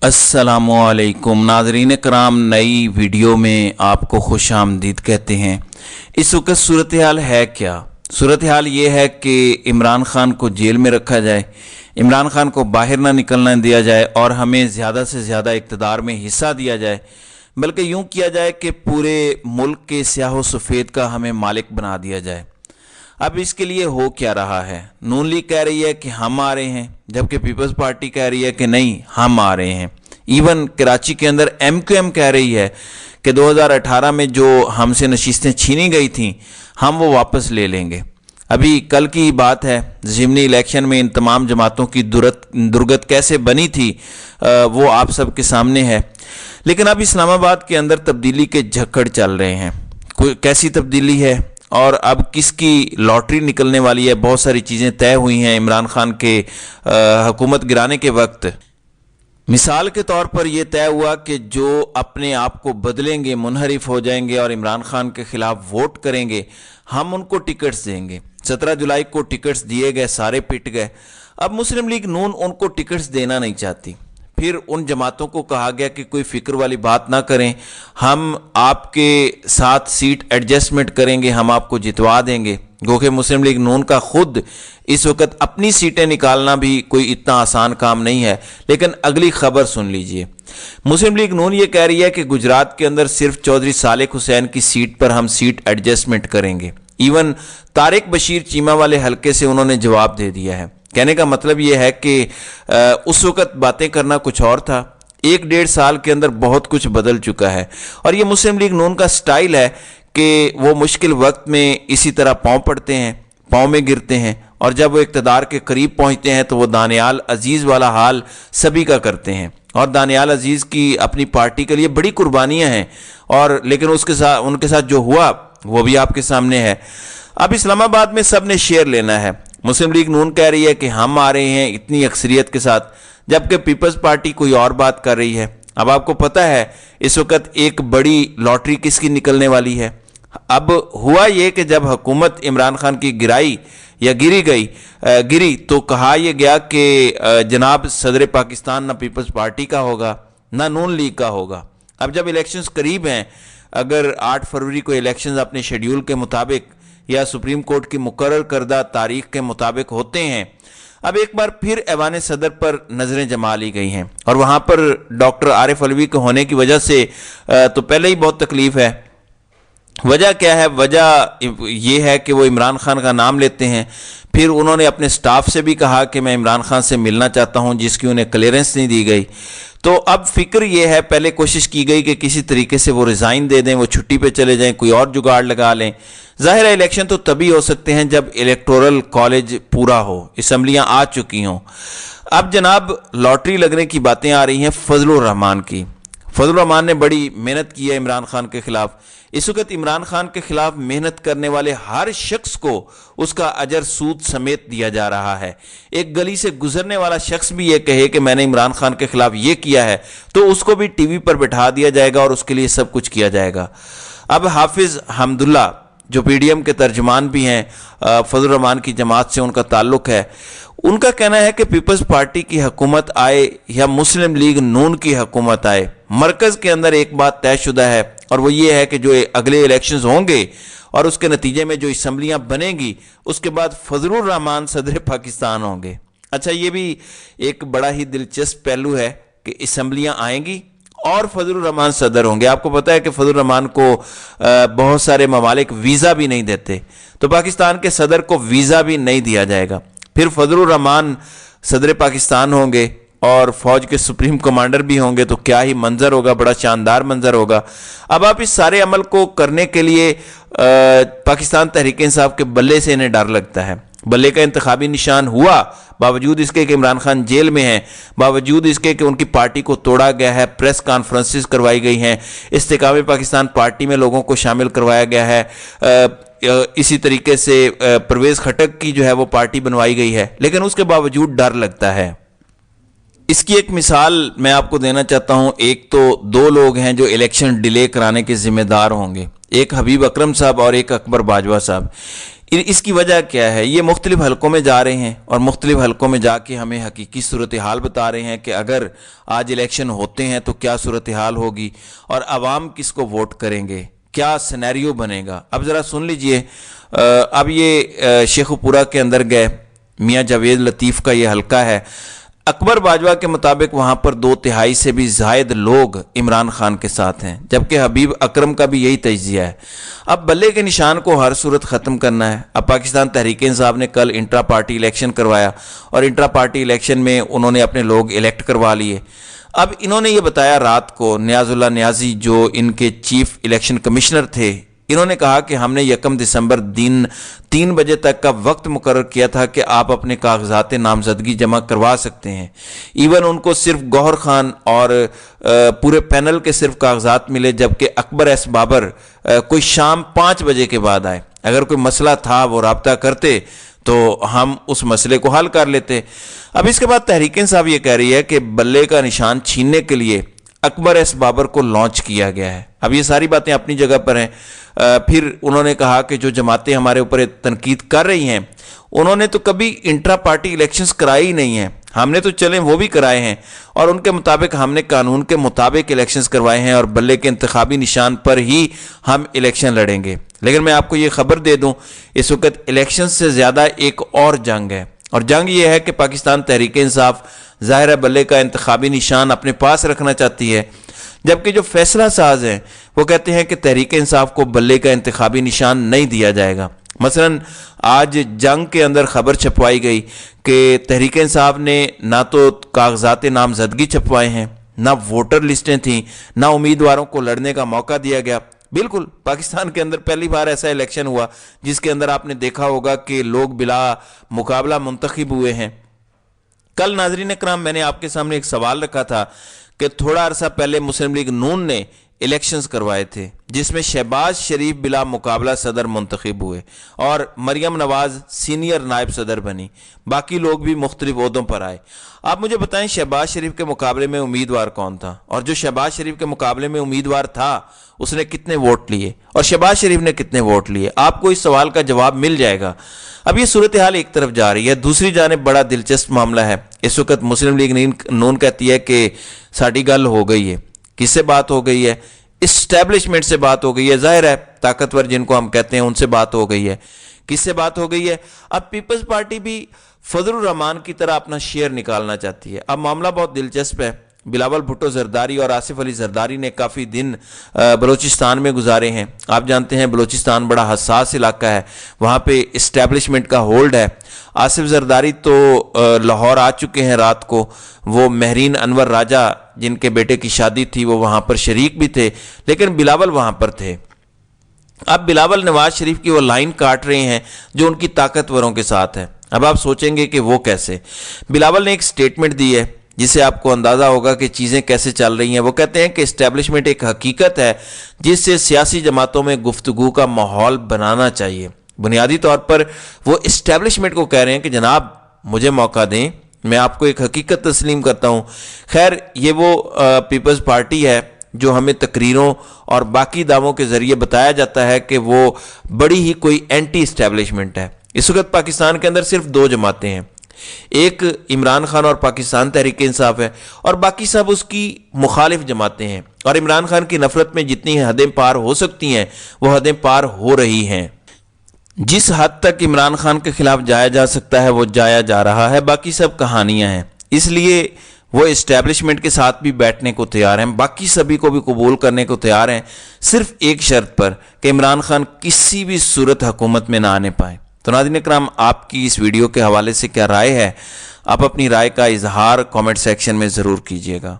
अस्सलामुअलैकुम नाज़रीन कराम, नई वीडियो में आपको खुश आमदीद कहते हैं। इस वक्त सूरत हाल है क्या? सूरत हाल ये है कि इमरान खान को जेल में रखा जाए, इमरान खान को बाहर ना निकलने दिया जाए और हमें ज़्यादा से ज़्यादा इक़्तिदार में हिस्सा दिया जाए, बल्कि यूँ किया जाए कि पूरे मुल्क के स्याह सफ़ेद का हमें मालिक बना दिया जाए। अब इसके लिए हो क्या रहा है? नून लीग कह रही है कि हम आ रहे हैं, जबकि पीपल्स पार्टी कह रही है कि नहीं हम आ रहे हैं। इवन कराची के अंदर MQM कह रही है कि 2018 में जो हमसे नशिस्तें छीनी गई थीं हम वो वापस ले लेंगे। अभी कल की बात है, ज़िमनी इलेक्शन में इन तमाम जमातों की दुर्गत कैसे बनी थी वो आप सब के सामने है। लेकिन अब इस्लामाबाद के अंदर तब्दीली के झक्कड़ चल रहे हैं। कैसी तब्दीली है और अब किसकी लॉटरी निकलने वाली है? बहुत सारी चीज़ें तय हुई हैं इमरान खान के हुकूमत गिराने के वक्त। मिसाल के तौर पर यह तय हुआ कि जो अपने आप को बदलेंगे, मुनहरिफ हो जाएंगे और इमरान खान के खिलाफ वोट करेंगे, हम उनको टिकट्स देंगे। 17 जुलाई को टिकट्स दिए गए, सारे पिट गए। अब मुस्लिम लीग नून उनको टिकट्स देना नहीं चाहती। फिर उन जमातों को कहा गया कि कोई फिक्र वाली बात ना करें, हम आपके साथ सीट एडजस्टमेंट करेंगे, हम आपको जितवा देंगे। गो कि मुस्लिम लीग नून का खुद इस वक्त अपनी सीटें निकालना भी कोई इतना आसान काम नहीं है। लेकिन अगली खबर सुन लीजिए। मुस्लिम लीग नून ये कह रही है कि गुजरात के अंदर सिर्फ चौधरी सालेक हुसैन की सीट पर हम सीट एडजस्टमेंट करेंगे। इवन तारिक बशीर चीमा वाले हलके से उन्होंने जवाब दे दिया है। कहने का मतलब यह है कि उस वक्त बातें करना कुछ और था। 1-1.5 साल के अंदर बहुत कुछ बदल चुका है और ये मुस्लिम लीग नून का स्टाइल है कि वो मुश्किल वक्त में इसी तरह पाँव पड़ते हैं, पाँव में गिरते हैं और जब वो इक़्तिदार के करीब पहुंचते हैं तो वो दानियाल अजीज़ वाला हाल सभी का करते हैं। और दानियाल अजीज़ की अपनी पार्टी के लिए बड़ी कुर्बानियां हैं और लेकिन उनके साथ जो हुआ वो भी आपके सामने है। अब इस्लामाबाद में सब ने शेयर लेना है। मुस्लिम लीग नून कह रही है कि हम आ रहे हैं इतनी अक्सरियत के साथ, जबकि पीपल्स पार्टी कोई और बात कर रही है। अब आपको पता है इस वक्त एक बड़ी लॉटरी किसकी निकलने वाली है। अब हुआ ये कि जब हुकूमत इमरान खान की गिरी तो कहा यह गया कि जनाब सदर पाकिस्तान ना पीपल्स पार्टी का होगा ना नून लीग का होगा। अब जब इलेक्शंस करीब हैं, अगर 8 फरवरी को इलेक्शंस अपने शेड्यूल के मुताबिक या सुप्रीम कोर्ट की मुकर्रर करदा तारीख के मुताबिक होते हैं, अब एक बार फिर ऐवान सदर पर नज़रें जमा ली गई हैं और वहाँ पर डॉक्टर आरिफ अलवी के होने की वजह से तो पहले ही बहुत तकलीफ है। वजह क्या है? वजह यह है कि वो इमरान खान का नाम लेते हैं। फिर उन्होंने अपने स्टाफ से भी कहा कि मैं इमरान खान से मिलना चाहता हूं, जिसकी उन्हें क्लियरेंस नहीं दी गई। तो अब फिक्र ये है, पहले कोशिश की गई कि किसी तरीके से वो रिज़ाइन दे दें, वो छुट्टी पे चले जाएं, कोई और जुगाड़ लगा लें। ज़ाहिर है इलेक्शन तो तभी हो सकते हैं जब इलेक्टोरल कॉलेज पूरा हो, असम्बलियाँ आ चुकी हों। अब जनाब लॉटरी लगने की बातें आ रही हैं फजलुर रहमान की। फजलुर रहमान ने बड़ी मेहनत की है इमरान खान के खिलाफ। इस वक्त इमरान खान के खिलाफ मेहनत करने वाले हर शख्स को उसका अजर सूद समेत दिया जा रहा है। एक गली से गुजरने वाला शख्स भी ये कहे कि मैंने इमरान खान के खिलाफ ये किया है तो उसको भी टीवी पर बिठा दिया जाएगा और उसके लिए सब कुछ किया जाएगा। अब हाफिज हमदुल्ला जो PDM के तर्जमान भी हैं, फजलुर रहमान की जमात से उनका ताल्लुक है, उनका कहना है कि पीपल्स पार्टी की हुकूमत आए या मुस्लिम लीग नून की हुकूमत आए, मरकज़ के अंदर एक बात तयशुदा है और वो ये है कि जो अगले इलेक्शंस होंगे और उसके नतीजे में जो असम्बलियाँ बनेंगी उसके बाद फजलुर रहमान सदर पाकिस्तान होंगे। अच्छा, ये भी एक बड़ा ही दिलचस्प पहलू है कि असम्बलियाँ आएंगी और फजलुर रहमान सदर होंगे। आपको पता है कि फजलुर रहमान को बहुत सारे ममालिक वीज़ा भी नहीं देते, तो पाकिस्तान के सदर को वीज़ा भी नहीं दिया जाएगा। फिर फजलुर रहमान सदर पाकिस्तान होंगे और फौज के सुप्रीम कमांडर भी होंगे, तो क्या ही मंजर होगा, बड़ा शानदार मंजर होगा। अब आप इस सारे अमल को करने के लिए पाकिस्तान तहरीक इंसाफ के बल्ले से इन्हें डर लगता है। बल्ले का इंतखाबी निशान हुआ बावजूद इसके कि इमरान खान जेल में हैं, बावजूद इसके कि उनकी पार्टी को तोड़ा गया है, प्रेस कॉन्फ्रेंसेस करवाई गई हैं, इस्तेकाम पाकिस्तान पार्टी में लोगों को शामिल करवाया गया है, इसी तरीके से परवेज़ खटक की जो है वो पार्टी बनवाई गई है, लेकिन उसके बावजूद डर लगता है। इसकी एक मिसाल मैं आपको देना चाहता हूं। एक तो 2 लोग हैं जो इलेक्शन डिले कराने के जिम्मेदार होंगे, एक हबीब अकरम साहब और एक अकबर बाजवा साहब। اس کی وجہ کیا ہے؟ یہ مختلف حلقوں میں جا رہے ہیں اور مختلف حلقوں میں جا کے ہمیں حقیقی صورتحال بتا رہے ہیں کہ اگر آج الیکشن ہوتے ہیں تو کیا صورتحال ہوگی اور عوام کس کو ووٹ کریں گے، کیا سینیریو بنے گا۔ اب ذرا سن لیجئے، اب یہ شیخو پورہ کے اندر گئے، میاں جاوید لطیف کا یہ حلقہ ہے۔ اکبر باجوہ کے مطابق وہاں پر 2/3 سے بھی زائد لوگ عمران خان کے ساتھ ہیں، جبکہ حبیب اکرم کا بھی یہی تجزیہ ہے۔ اب بلے کے نشان کو ہر صورت ختم کرنا ہے۔ اب پاکستان تحریک انصاف نے کل انٹرا پارٹی الیکشن کروایا اور انٹرا پارٹی الیکشن میں انہوں نے اپنے لوگ الیکٹ کروا لیے۔ اب انہوں نے یہ بتایا رات کو، نیاز اللہ نیازی جو ان کے چیف الیکشن کمشنر تھے، انہوں نے کہا کہ ہم نے 1 دسمبر دن 3 بجے تک کا وقت مقرر کیا تھا کہ آپ اپنے کاغذات نامزدگی جمع کروا سکتے ہیں۔ ایون ان کو صرف گوہر خان اور پورے پینل کے صرف کاغذات ملے، جبکہ اکبر ایس بابر کوئی شام 5 بجے کے بعد آئے۔ اگر کوئی مسئلہ تھا وہ رابطہ کرتے تو ہم اس مسئلے کو حل کر لیتے۔ اب اس کے بعد تحریک انصاف یہ کہہ رہی ہے کہ بلے کا نشان چھیننے کے لیے اکبر ایس بابر کو لانچ کیا گیا ہے۔ اب یہ ساری باتیں اپنی جگہ پر ہیں۔ پھر انہوں نے کہا کہ جو جماعتیں ہمارے اوپر تنقید کر رہی ہیں انہوں نے تو کبھی انٹرا پارٹی الیکشنز کرائی ہی نہیں ہیں، ہم نے تو چلیں وہ بھی کرائے ہیں اور ان کے مطابق ہم نے قانون کے مطابق الیکشنز کروائے ہیں اور بلے کے انتخابی نشان پر ہی ہم الیکشن لڑیں گے۔ لیکن میں آپ کو یہ خبر دے دوں، اس وقت الیکشن سے زیادہ ایک اور جنگ ہے، اور جنگ یہ ہے کہ پاکستان تحریک انصاف ظاہر ہے بلے کا انتخابی نشان اپنے پاس رکھنا چاہتی ہے، جبکہ جو فیصلہ ساز ہیں وہ کہتے ہیں کہ تحریک انصاف کو بلے کا انتخابی نشان نہیں دیا جائے گا۔ مثلا آج جنگ کے اندر خبر چھپوائی گئی کہ تحریک انصاف نے نہ تو کاغذات نامزدگی چھپوائے ہیں، نہ ووٹر لسٹیں تھیں، نہ امیدواروں کو لڑنے کا موقع دیا گیا۔ بالکل پاکستان کے اندر پہلی بار ایسا الیکشن ہوا جس کے اندر آپ نے دیکھا ہوگا کہ لوگ بلا مقابلہ منتخب ہوئے ہیں۔ کل ناظرین اکرام میں نے آپ کے سامنے ایک سوال رکھا تھا کہ تھوڑا عرصہ پہلے مسلم لیگ نون نے الیکشنز کروائے تھے جس میں شہباز شریف بلا مقابلہ صدر منتخب ہوئے اور مریم نواز سینئر نائب صدر بنی، باقی لوگ بھی مختلف عہدوں پر آئے۔ آپ مجھے بتائیں شہباز شریف کے مقابلے میں امیدوار کون تھا، اور جو شہباز شریف کے مقابلے میں امیدوار تھا اس نے کتنے ووٹ لیے اور شہباز شریف نے کتنے ووٹ لیے؟ آپ کو اس سوال کا جواب مل جائے گا۔ اب یہ صورتحال ایک طرف جا رہی ہے، دوسری جانب بڑا دلچسپ معاملہ ہے۔ اس وقت مسلم لیگ نون کہتی ہے کہ ساڑی گل ہو گئی ہے۔ کس سے بات ہو گئی ہے؟ اسٹیبلشمنٹ سے بات ہو گئی ہے، ظاہر ہے طاقتور جن کو ہم کہتے ہیں ان سے بات ہو گئی ہے۔ کس سے بات ہو گئی ہے؟ اب پیپلز پارٹی بھی فضل الرحمان کی طرح اپنا شیئر نکالنا چاہتی ہے۔ اب معاملہ بہت دلچسپ ہے۔ بلاول بھٹو زرداری اور آصف علی زرداری نے کافی دن بلوچستان میں گزارے ہیں۔ آپ جانتے ہیں بلوچستان بڑا حساس علاقہ ہے، وہاں پہ اسٹیبلشمنٹ کا ہولڈ ہے۔ آصف زرداری تو لاہور آ چکے ہیں رات کو، وہ مہرین انور راجہ جن کے بیٹے کی شادی تھی وہ وہاں پر شریک بھی تھے، لیکن بلاول وہاں پر تھے۔ اب بلاول نواز شریف کی وہ لائن کاٹ رہے ہیں جو ان کی طاقتوروں کے ساتھ ہے۔ اب آپ سوچیں گے کہ وہ کیسے؟ بلاول نے ایک سٹیٹمنٹ دی ہے جس سے آپ کو اندازہ ہوگا کہ چیزیں کیسے چل رہی ہیں۔ وہ کہتے ہیں کہ اسٹیبلشمنٹ ایک حقیقت ہے جس سے سیاسی جماعتوں میں گفتگو کا ماحول بنانا چاہیے۔ بنیادی طور پر وہ اسٹیبلشمنٹ کو کہہ رہے ہیں کہ جناب مجھے موقع دیں، میں آپ کو ایک حقیقت تسلیم کرتا ہوں۔ خیر یہ وہ پیپلز پارٹی ہے جو ہمیں تقریروں اور باقی دعووں کے ذریعے بتایا جاتا ہے کہ وہ بڑی ہی کوئی اینٹی اسٹیبلشمنٹ ہے۔ اس وقت پاکستان کے اندر صرف 2 جماعتیں ہیں، ایک عمران خان اور پاکستان تحریک انصاف ہے اور باقی سب اس کی مخالف جماعتیں ہیں، اور عمران خان کی نفرت میں جتنی حدیں پار ہو سکتی ہیں وہ حدیں پار ہو رہی ہیں۔ جس حد تک عمران خان کے خلاف جایا جا سکتا ہے وہ جایا جا رہا ہے، باقی سب کہانیاں ہیں۔ اس لیے وہ اسٹیبلشمنٹ کے ساتھ بھی بیٹھنے کو تیار ہیں، باقی سبھی کو بھی قبول کرنے کو تیار ہیں، صرف ایک شرط پر کہ عمران خان کسی بھی صورت حکومت میں نہ آنے پائیں۔ تو ناظرین اکرام آپ کی اس ویڈیو کے حوالے سے کیا رائے ہے؟ آپ اپنی رائے کا اظہار کامنٹ سیکشن میں ضرور کیجیے گا۔